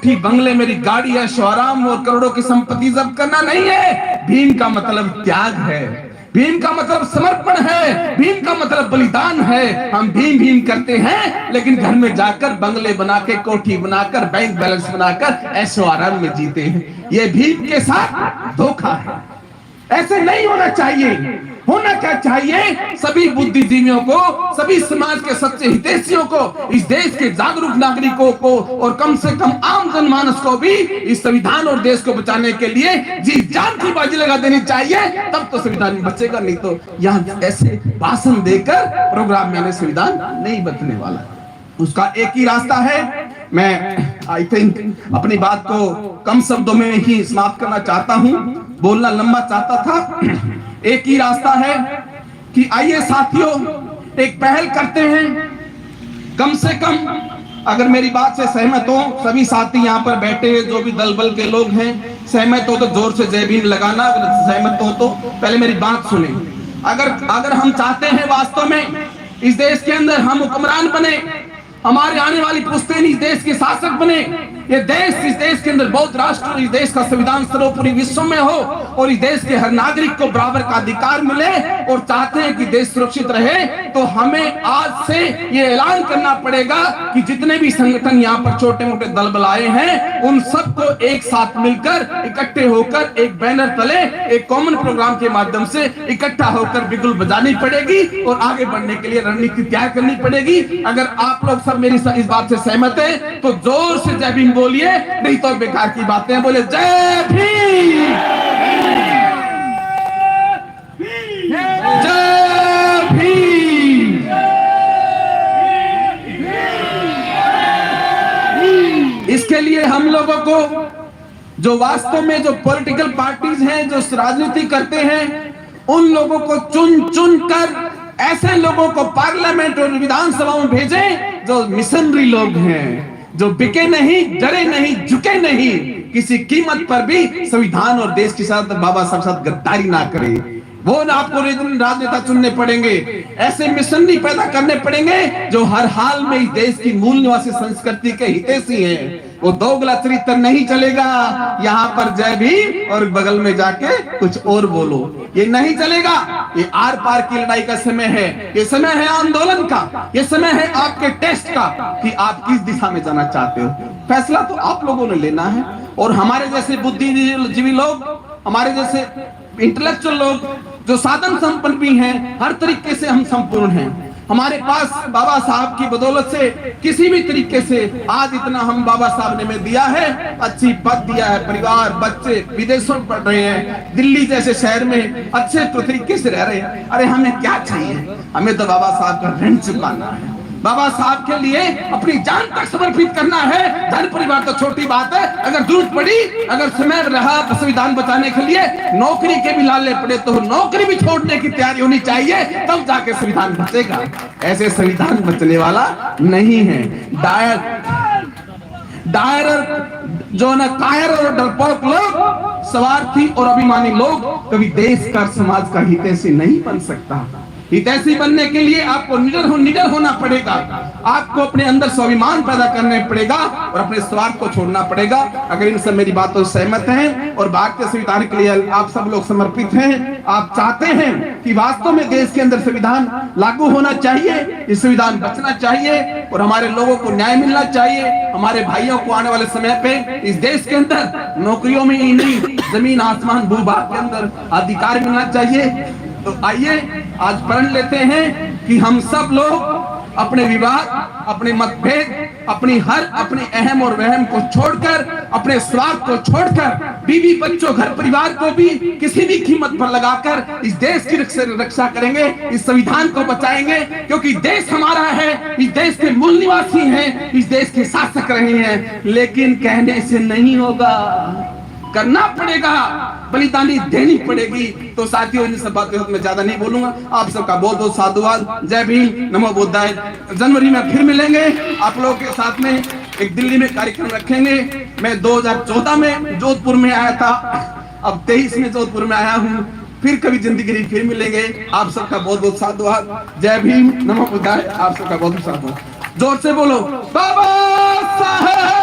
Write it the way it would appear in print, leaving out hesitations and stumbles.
कोठी बंगले, मेरी गाड़ी, ऐशो आराम और करोड़ों की संपत्ति जब्त करना नहीं है। भीम का मतलब त्याग है, भीम का मतलब समर्पण है, भीम का मतलब बलिदान है। हम भीम भीम करते हैं, लेकिन घर में जाकर बंगले बना के, कोठी बनाकर, बैंक बैलेंस बनाकर ऐशो आराम में जीते हैं। ये भीम के साथ धोखा है। ऐसे नहीं होना चाहिए। होना क्या चाहिए? सभी बुद्धिजीवियों को, सभी समाज के सच्चे हितैषियों को, इस देश के जागरूक नागरिकों को और कम से कम आम जनमानस को भी इस संविधान और देश को बचाने के लिए जी जान की बाजी लगा देनी चाहिए। तब तो संविधान बचेगा, नहीं तो यहाँ ऐसे भाषण देकर प्रोग्राम में संविधान नहीं बचने वाला। उसका एक ही रास्ता है। मैं आई थिंक अपनी बात को कम शब्दों में ही समाप्त करना चाहता हूं, बोलना लंबा चाहता था। एक ही रास्ता है कि आइए साथियों, एक पहल करते हैं। कम से कम अगर मेरी बात से सहमत हो, सभी साथी यहाँ पर बैठे हैं, जो भी दल बल के लोग हैं, सहमत हो तो जोर से जय भीम लगाना। अगर सहमत हो तो पहले मेरी बात सुने। अगर हम चाहते हैं वास्तव में इस देश के अंदर हम हुक्मरान बने, हमारे आने वाली पुश्तें इस देश के शासक बने, ये देश, इस देश के अंदर बौद्ध राष्ट्र, इस देश का संविधान सर्वोपरि विश्व में हो और इस देश के हर नागरिक को बराबर का अधिकार मिले और चाहते हैं कि देश सुरक्षित रहे, तो हमें आज से ये ऐलान करना पड़ेगा कि जितने भी संगठन यहाँ पर छोटे मोटे दल बल आए हैं, उन सबको एक साथ मिलकर, इकट्ठे होकर एक बैनर तले, एक कॉमन प्रोग्राम के माध्यम से इकट्ठा होकर बिगुल बजानी पड़ेगी और आगे बढ़ने के लिए रणनीति तैयार करनी पड़ेगी। अगर आप लोग सब मेरी इस बात से सहमत है तो जोर से जय भीम बोलिए, नहीं तो बेकार की बातें बोले। जय भीम, जय भीम। इसके लिए हम लोगों को, जो वास्तव में जो पॉलिटिकल पार्टीज हैं, जो राजनीति करते हैं, उन लोगों को चुन चुन कर ऐसे लोगों को पार्लियामेंट और विधानसभा में भेजें जो मिशनरी लोग हैं, जो बिके नहीं, डरे नहीं, झुके नहीं, किसी कीमत पर भी संविधान और देश के साथ, बाबा साहब साथ गद्दारी ना करे। वो आपको राजनेता चुनने पड़ेंगे, ऐसे मिशनरी पैदा करने पड़ेंगे जो हर हाल में इस देश की मूल निवासी संस्कृति के हितैषी हैं। वो दोगला चरित्र नहीं चलेगा। यहाँ पर जय भीम और बगल में जाके कुछ और बोलो, ये नहीं चलेगा। ये आर पार की लड़ाई का समय है, ये समय है आंदोलन का, ये समय है आपके टेस्ट का कि आप किस दिशा में जाना चाहते हो। फैसला तो आप लोगों ने लेना है। और हमारे जैसे बुद्धिजीवी लोग, हमारे जैसे इंटेलेक्चुअल लोग, जो साधन संपन्न भी हैं, हर तरीके से हम संपूर्ण हैं। हमारे पास बाबा साहब की बदौलत से किसी भी तरीके से आज इतना हम बाबा साहब ने में दिया है, अच्छी पद दिया है, परिवार, बच्चे विदेशों में पढ़ रहे हैं, दिल्ली जैसे शहर में अच्छे तरीके से रह रहे हैं। अरे हमें क्या चाहिए? हमें तो बाबा साहब का ऋण चुकाना है, बाबा साहब के लिए अपनी जान तक समर्पित करना है। धन परिवार तो छोटी बात है, अगर जरूरत पड़ी, अगर समय रहा संविधान बचाने के लिए नौकरी के भी लाले पड़े तो नौकरी भी छोड़ने की तैयारी होनी चाहिए, तब जाके संविधान बचेगा। ऐसे संविधान बचने वाला नहीं है। डायर जो न कायर और डरपोक लोग, स्वार्थी और अभिमानी लोग कभी देश का, समाज का हितैषी नहीं बन सकता। हितैषी बनने के लिए आपको निडर होना पड़ेगा, आपको अपने अंदर स्वाभिमान पैदा करना पड़ेगा और अपने स्वार्थ को छोड़ना पड़ेगा। अगर इन सब मेरी बातों से सहमत हैं और भारतीय संविधान के लिए आप सब लोग समर्पित हैं, आप चाहते हैं कि वास्तव में देश के अंदर संविधान लागू होना चाहिए, ये संविधान बचना चाहिए और हमारे लोगों को न्याय मिलना चाहिए, हमारे भाइयों को आने वाले समय पे इस देश के अंदर नौकरियों में ही नहीं, जमीन आसमान भूभाग के अंदर अधिकार मिलना चाहिए। तो आइए आज प्रण लेते हैं कि हम सब लोग अपने विवाद, अपने मतभेद, अपने अहम और वहम को छोड़कर, अपने स्वार्थ को छोड़कर, बीवी बच्चों घर परिवार को भी किसी भी कीमत पर लगाकर इस देश की रक्षा करेंगे, इस संविधान को बचाएंगे। क्योंकि देश हमारा है, इस देश के मूल निवासी हैं, इस देश के शासक रहे हैं। लेकिन कहने से नहीं होगा, करना पड़ेगा, बलिदानी देनी पड़ेगी। तो साथियों, इन सब बातों में ज्यादा नहीं बोलूंगा। आप सबका बहुत बहुत साधुवाद। जय भीम, नमो बुद्धाय। जनवरी में फिर मिलेंगे आप लोगों के साथ में, एक दिल्ली में कार्यक्रम रखेंगे। मैं 2014 में जोधपुर में आया था, अब 23 में जोधपुर में आया हूँ। फिर कभी जिंदगी फिर मिलेंगे। आप सबका बहुत बहुत साधुवाद। जय भीम, नमो बुद्धाय। आप सबका बहुत बहुत साधुवाद। जोर से बोलो बाबा साहब।